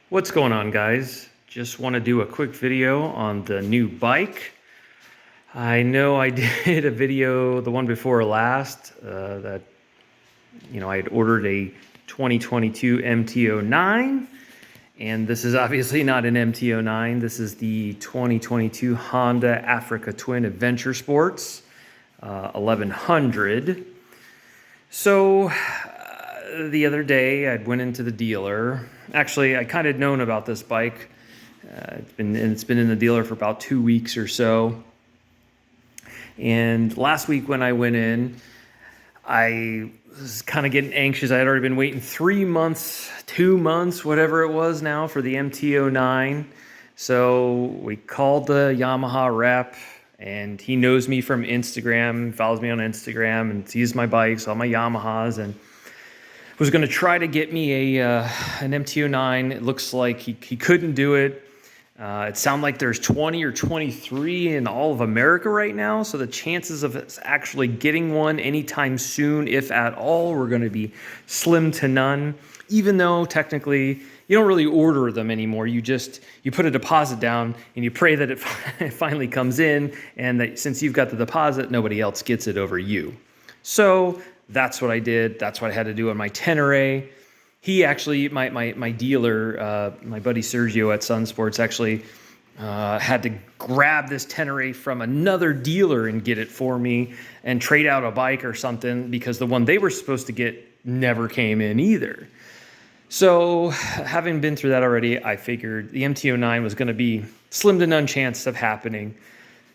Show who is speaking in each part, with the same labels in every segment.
Speaker 1: What's going on, guys? Just want to do a quick video on the new bike. I know I did a video, the one before last, that I had ordered a 2022 MT-09, and this is obviously not an MT-09. This is the 2022 Honda Africa Twin Adventure Sports 1100. So the other day I went into the dealer. Actually, I kind of known about this bike. It's been in the dealer for about 2 weeks or so. And last week when I went in, I was kind of getting anxious. I had already been waiting 3 months, 2 months, whatever it was now, for the MT-09. So we called the Yamaha rep, and he knows me from Instagram, follows me on Instagram, and sees my bikes, all my Yamahas, and was going to try to get me an MT-09. It looks like he couldn't do it. It sounds like there's 20 or 23 in all of America right now, so the chances of us actually getting one anytime soon, if at all, were going to be slim to none. Even though technically you don't really order them anymore, you put a deposit down and you pray that it finally comes in, and that since you've got the deposit, nobody else gets it over you. So that's what I did. That's what I had to do on my Tenere. He actually, my dealer, my buddy Sergio at Sun Sports, actually had to grab this Tenere from another dealer and get it for me and trade out a bike or something, because the one they were supposed to get never came in either. So having been through that already, I figured the MT-09 was going to be slim to none chance of happening.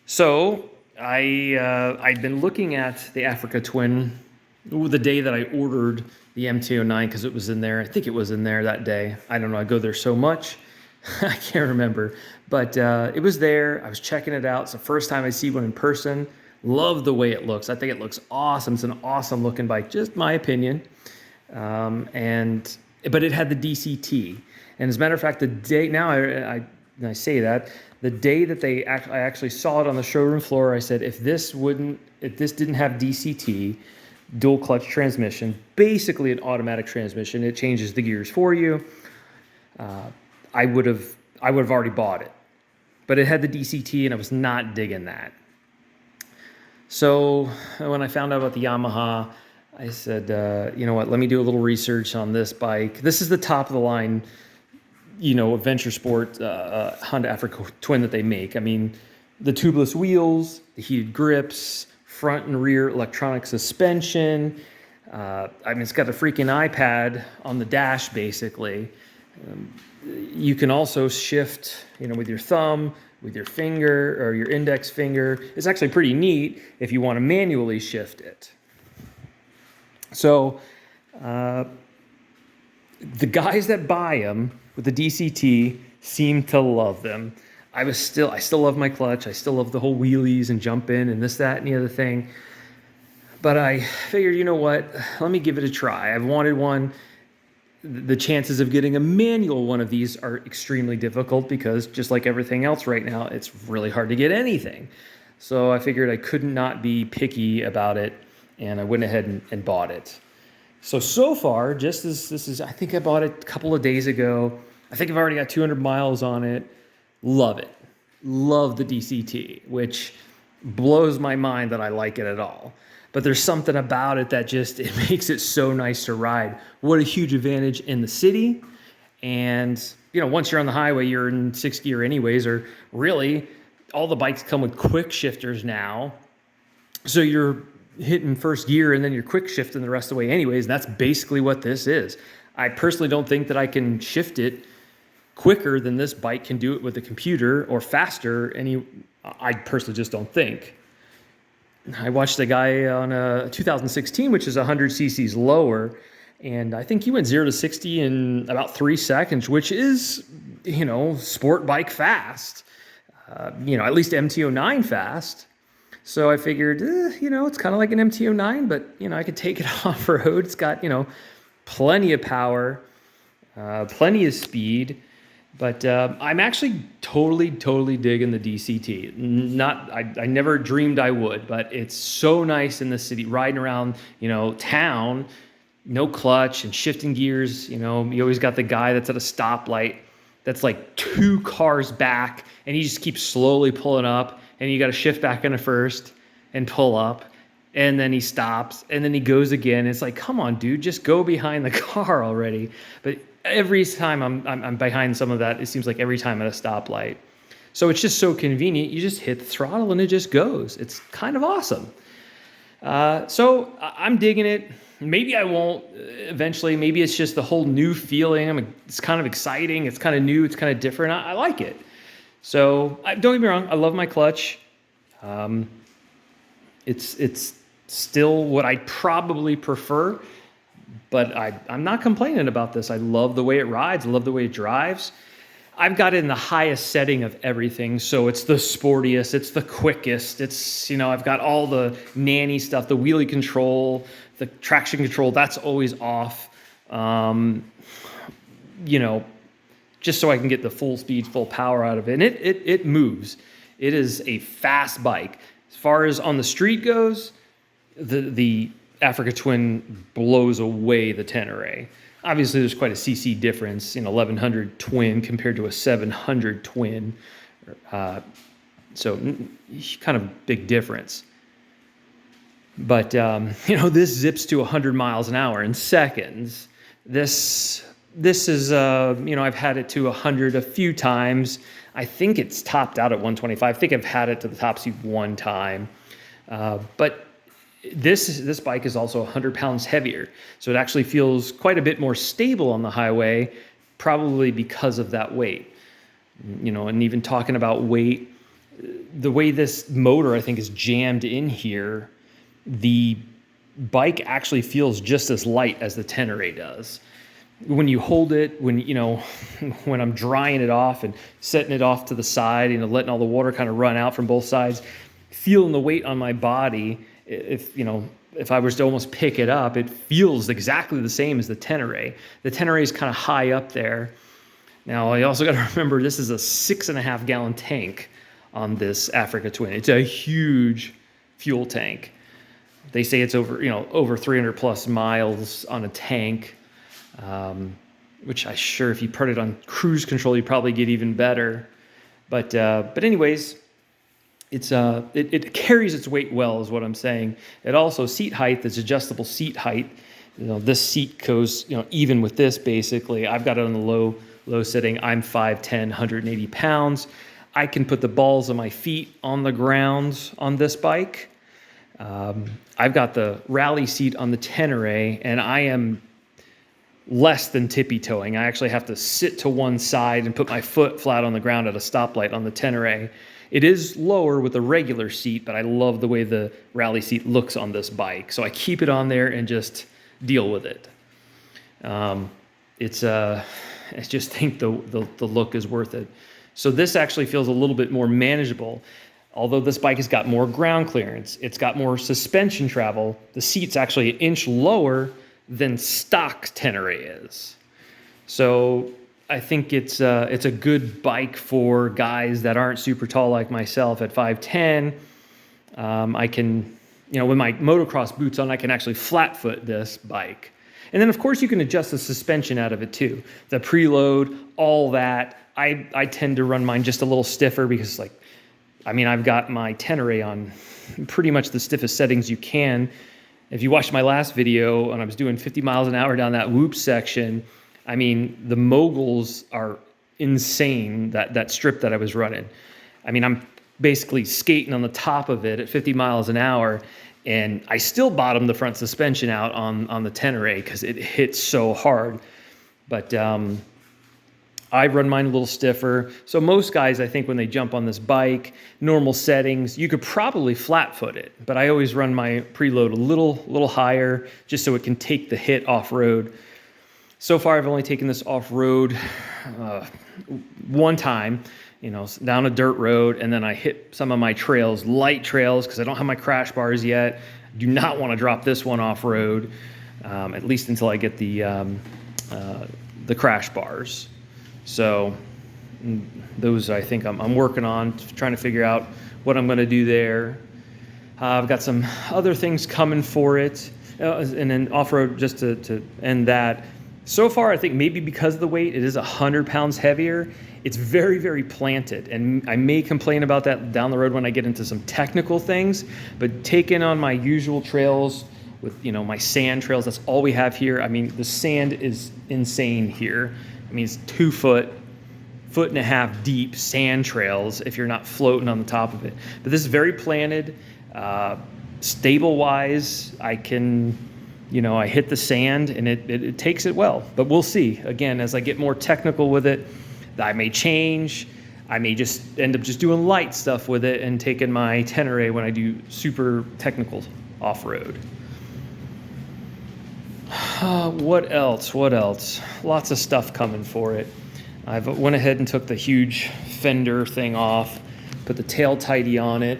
Speaker 1: So I'd been looking at the Africa Twin the day that I ordered the MT-09, because it was in there. I think it was in there that day. I don't know. I go there so much. I can't remember. But it was there. I was checking it out. It's the first time I see one in person. Love the way it looks. I think it looks awesome. It's an awesome looking bike, just my opinion. But it had the DCT. And as a matter of fact, the day, now I say that, the day that I actually saw it on the showroom floor, I said, if this didn't have DCT, dual clutch transmission, basically an automatic transmission, it changes the gears for you, I would have already bought it. But it had the DCT, and I was not digging that. So when I found out about the Yamaha, I said, you know what, let me do a little research on this bike. This is the top of the line, adventure sport Honda Africa Twin that they make. I mean, the tubeless wheels, the heated grips, front and rear electronic suspension. It's got a freaking iPad on the dash, basically. You can also shift, with your thumb, with your finger, or your index finger. It's actually pretty neat if you want to manually shift it. So the guys that buy them with the DCT seem to love them. I still love my clutch. I still love the whole wheelies and jump in and this, that, and the other thing. But I figured, you know what? Let me give it a try. I've wanted one. The chances of getting a manual one of these are extremely difficult, because just like everything else right now, it's really hard to get anything. So I figured I could not be picky about it, and I went ahead and bought it. So far, I think I bought it a couple of days ago. I think I've already got 200 miles on it. Love it. Love the DCT, which blows my mind that I like it at all. But there's something about it that it makes it so nice to ride. What a huge advantage in the city. And, once you're on the highway, you're in 6th gear anyways, or really all the bikes come with quick shifters now. So you're hitting 1st gear and then you're quick shifting the rest of the way anyways. And that's basically what this is. I personally don't think that I can shift it quicker than this bike can do it with a computer, or faster. I personally just don't think. I watched a guy on a 2016, which is 100 cc's lower, and I think he went 0 to 60 in about 3 seconds, which is, sport bike fast. At least MT-09 fast. So I figured, it's kind of like an MT-09, but, I could take it off road. It's got, plenty of power, plenty of speed. But I'm actually totally digging the DCT. I never dreamed I would, but it's so nice in the city, riding around, town, no clutch and shifting gears. You always got the guy that's at a stoplight that's like 2 cars back, and he just keeps slowly pulling up, and you got to shift back into first and pull up, and then he stops, and then he goes again. It's like, come on, dude, just go behind the car already. But every time I'm behind some of that, it seems like every time at a stoplight. So it's just so convenient. You just hit the throttle and it just goes. It's kind of awesome. So I'm digging it. Maybe I won't eventually. Maybe it's just the whole new feeling. It's kind of exciting. It's kind of new. It's kind of different. I like it. So don't get me wrong. I love my clutch. It's still what I probably prefer, but I'm not complaining about this. I love the way it rides. I love the way it drives. I've got it in the highest setting of everything. So it's the sportiest, it's the quickest. It's, I've got all the nanny stuff, the wheelie control, the traction control, that's always off. Just so I can get the full speed, full power out of it. And it moves. It is a fast bike. As far as on the street goes, the Africa Twin blows away the Tenere. Obviously, there's quite a cc difference in 1100 Twin compared to a 700 Twin. So kind of big difference. But, this zips to 100 miles an hour in seconds. This is, I've had it to 100 a few times. I think it's topped out at 125. I think I've had it to the top speed one time. But this bike is also 100 pounds heavier. So it actually feels quite a bit more stable on the highway, probably because of that weight. And even talking about weight, the way this motor, I think, is jammed in here, the bike actually feels just as light as the Tenere does. When you hold it, when I'm drying it off and setting it off to the side, letting all the water kind of run out from both sides, feeling the weight on my body, if I was to almost pick it up, it feels exactly the same as the Tenere. The Tenere is kind of high up there. Now, I also got to remember this is a 6.5 gallon tank on this Africa Twin. It's a huge fuel tank. They say it's over 300 plus miles on a tank, which I'm sure if you put it on cruise control, you probably get even better. But anyways, it carries its weight well, is what I'm saying. It also, seat height, it's adjustable seat height. This seat goes, even with this, basically. I've got it on the low setting. I'm 5'10", 180 pounds. I can put the balls of my feet on the ground on this bike. I've got the rally seat on the Tenere, and I am less than tippy-toeing. I actually have to sit to one side and put my foot flat on the ground at a stoplight on the Tenere. It is lower with a regular seat, but I love the way the rally seat looks on this bike. So I keep it on there and just deal with it. I just think the look is worth it. So this actually feels a little bit more manageable. Although this bike has got more ground clearance, it's got more suspension travel, the seat's actually an inch lower than stock Tenere is. So I think it's a good bike for guys that aren't super tall like myself at 5'10". I can, with my motocross boots on, I can actually flat foot this bike. And then, of course, you can adjust the suspension out of it too. The preload, all that. I tend to run mine just a little stiffer because, I've got my Tenere on pretty much the stiffest settings you can. If you watched my last video and I was doing 50 miles an hour down that whoop section, the moguls are insane, that strip that I was running. I'm basically skating on the top of it at 50 miles an hour, and I still bottomed the front suspension out on the Tenere because it hits so hard. But I run mine a little stiffer. So most guys, I think, when they jump on this bike, normal settings, you could probably flat foot it. But I always run my preload a little higher just so it can take the hit off-road. So far, I've only taken this off-road one time, down a dirt road, and then I hit some of my trails, light trails, because I don't have my crash bars yet. I do not want to drop this one off-road, at least until I get the crash bars. So those I think I'm working on, trying to figure out what I'm going to do there. I've got some other things coming for it. And then off-road, just to end that, So far, I think maybe because of the weight, it is 100 pounds heavier. It's very, very planted, and I may complain about that down the road when I get into some technical things, but taking on my usual trails with, you know, my sand trails, that's all we have here. I mean, the sand is insane here. I mean, it's 2 foot, 1.5 foot deep sand trails if you're not floating on the top of it. But this is very planted. Stable-wise, I can, you know, I hit the sand and it takes it well, but we'll see. Again, as I get more technical with it, I may change. I may just end up just doing light stuff with it and taking my Tenere when I do super technical off-road. What else? What else? Lots of stuff coming for it. I went ahead and took the huge fender thing off, put the tail tidy on it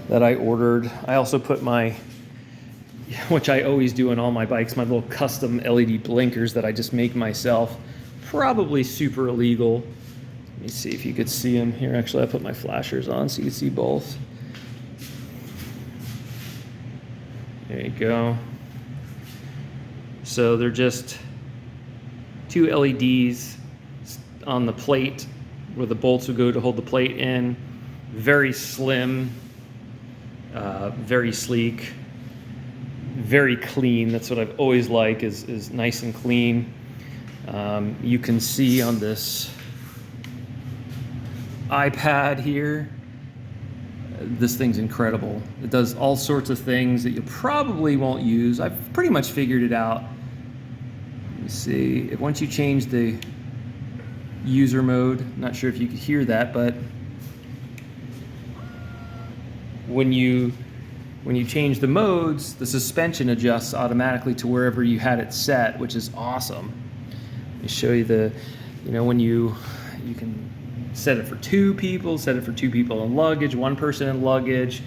Speaker 1: that I ordered. I also put my, which I always do on all my bikes, my little custom LED blinkers that I just make myself. Probably super illegal. Let me see if you could see them here. Actually, I put my flashers on so you can see both. There you go. So they're just 2 LEDs on the plate where the bolts would go to hold the plate in. Very slim, very sleek, very clean. That's what I've always liked, is nice and clean. You can see on this iPad here, this thing's incredible. It does all sorts of things that you probably won't use. I've pretty much figured it out. Let me see, once you change the user mode, not sure if you could hear that, but when you change the modes, the suspension adjusts automatically to wherever you had it set, which is awesome. Let me show you the, you know, when you can set it for 2 people, set it for 2 people in luggage, 1 person in luggage.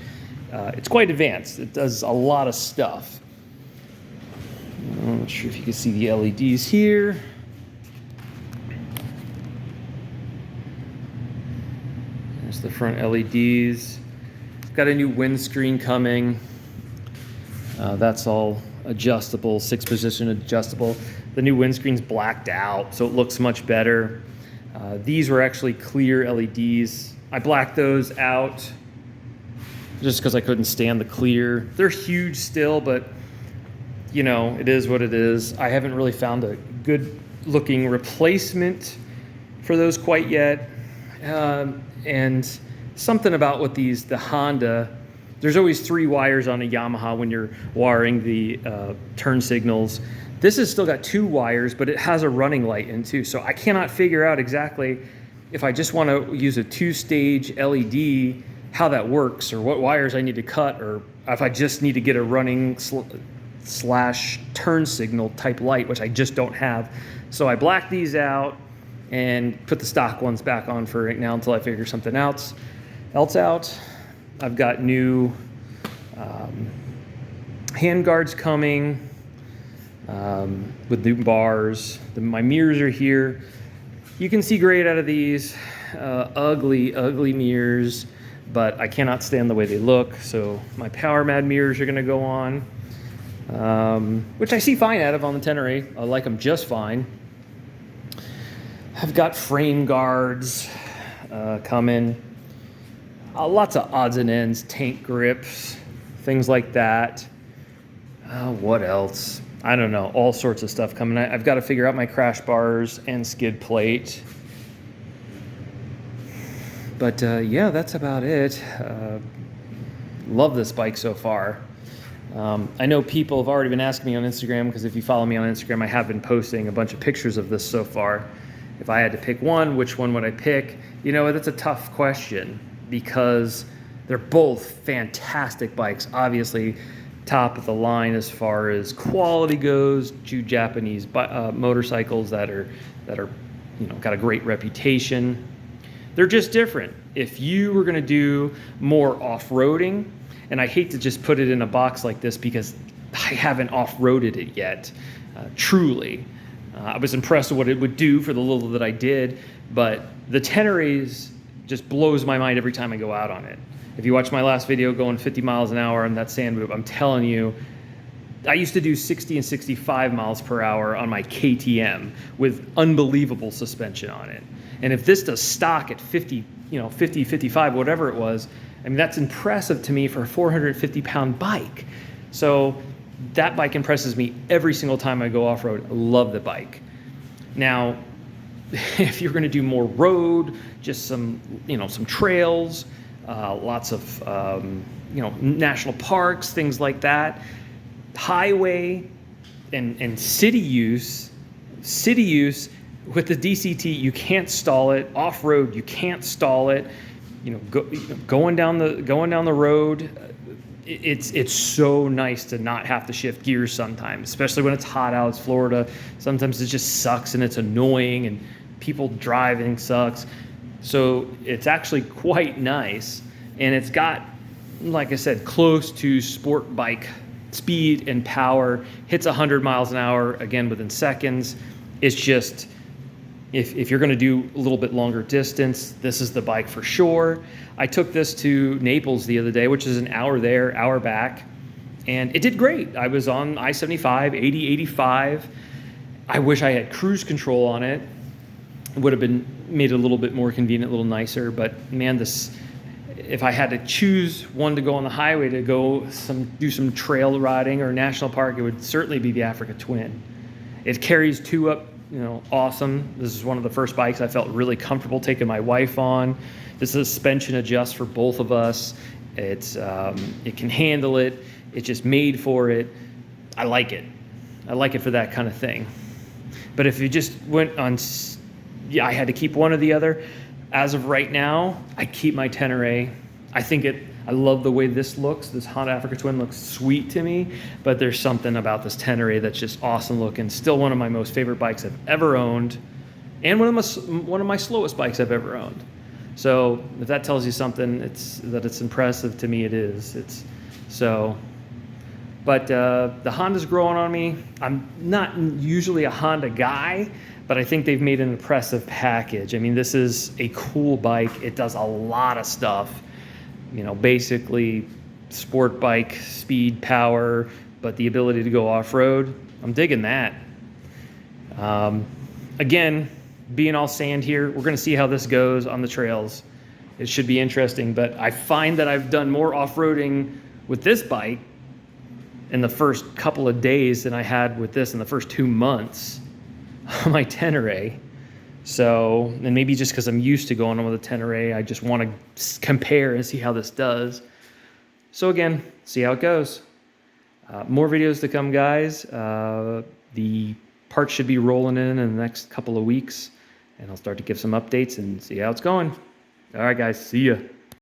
Speaker 1: It's quite advanced. It does a lot of stuff. I'm not sure if you can see the LEDs here. There's the front LEDs. Got a new windscreen coming. That's all adjustable, 6-position adjustable. The new windscreen's blacked out, so it looks much better. These were actually clear LEDs. I blacked those out just because I couldn't stand the clear. They're huge still, but you know, it is what it is. I haven't really found a good looking replacement for those quite yet. And something about with these, the Honda, there's always 3 wires on a Yamaha when you're wiring the turn signals. This has still got 2 wires, but it has a running light in too. So I cannot figure out exactly if I just want to use a 2-stage LED, how that works, or what wires I need to cut, or if I just need to get a running slash turn signal type light, which I just don't have. So I blacked these out and put the stock ones back on for right now until I figure something else out. I've got new hand guards coming with new bars. My mirrors are here. You can see great out of these. Ugly, ugly mirrors, but I cannot stand the way they look. So my Power Mad mirrors are gonna go on, which I see fine out of on the Tenere. I like them just fine. I've got frame guards coming. Lots of odds and ends, tank grips, things like that. What else? I don't know, all sorts of stuff coming. I've got to figure out my crash bars and skid plate. But yeah, that's about it. Love this bike so far. I know people have already been asking me on Instagram, because if you follow me on Instagram, I have been posting a bunch of pictures of this so far. If I had to pick one, which one would I pick? You know, that's a tough question, because they're both fantastic bikes. Obviously, top of the line as far as quality goes. 2 Japanese motorcycles that are you know, got a great reputation. They're just different. If you were going to do more off-roading, and I hate to just put it in a box like this because I haven't off-roaded it yet, truly. I was impressed with what it would do for the little that I did, but the Tenere's just blows my mind every time I go out on it. If you watch my last video going 50 miles an hour on that sand boot, I'm telling you, I used to do 60 and 65 miles per hour on my KTM with unbelievable suspension on it. And if this does stock at 50, 50, 55, whatever it was, I mean, that's impressive to me for a 450-pound bike. So that bike impresses me every single time I go off-road. I love the bike. Now, if you're going to do more road, just some trails, lots of, national parks, things like that, highway and city use with the DCT, you can't stall it. Off-road, you can't stall it. Going down the road, it's so nice to not have to shift gears sometimes, especially when it's hot out. It's Florida. Sometimes it just sucks and it's annoying and people driving sucks. So it's actually quite nice, and it's got, like I said, close to sport bike speed and power. Hits 100 miles an hour again within seconds. It's just, if you're going to do a little bit longer distance, this is the bike for sure. I took this to Naples the other day, which is an hour there, hour back, and it did great. I was on I-75, 80, 85. I wish I had cruise control on it. It would have been made it a little bit more convenient, a little nicer, but man, if I had to choose one to go on the highway to do some trail riding or national park, it would certainly be the Africa Twin. It carries two up, awesome. This is one of the first bikes I felt really comfortable taking my wife on. The suspension adjusts for both of us. It can handle it. It's just made for it. I like it. I like it for that kind of thing. But if you just went on, I had to keep one or the other. As of right now, I keep my Tenere. I love the way this looks. This Honda Africa Twin looks sweet to me, but there's something about this Tenere that's just awesome looking. Still one of my most favorite bikes I've ever owned, and one of my slowest bikes I've ever owned. So if that tells you something, it's impressive to me. It is. But the Honda's growing on me. I'm not usually a Honda guy, but I think they've made an impressive package. I mean, this is a cool bike. It does a lot of stuff. Basically sport bike, speed, power, but the ability to go off-road, I'm digging that. Again, being all sand here, we're going to see how this goes on the trails. It should be interesting, but I find that I've done more off-roading with this bike in the first couple of days than I had with this in the first 2 months on my Tenere. So, and maybe just because I'm used to going on with a Tenere, I just want to compare and see how this does. So again, see how it goes. More videos to come, guys. The parts should be rolling in the next couple of weeks, and I'll start to give some updates and see how it's going. All right, guys, see ya.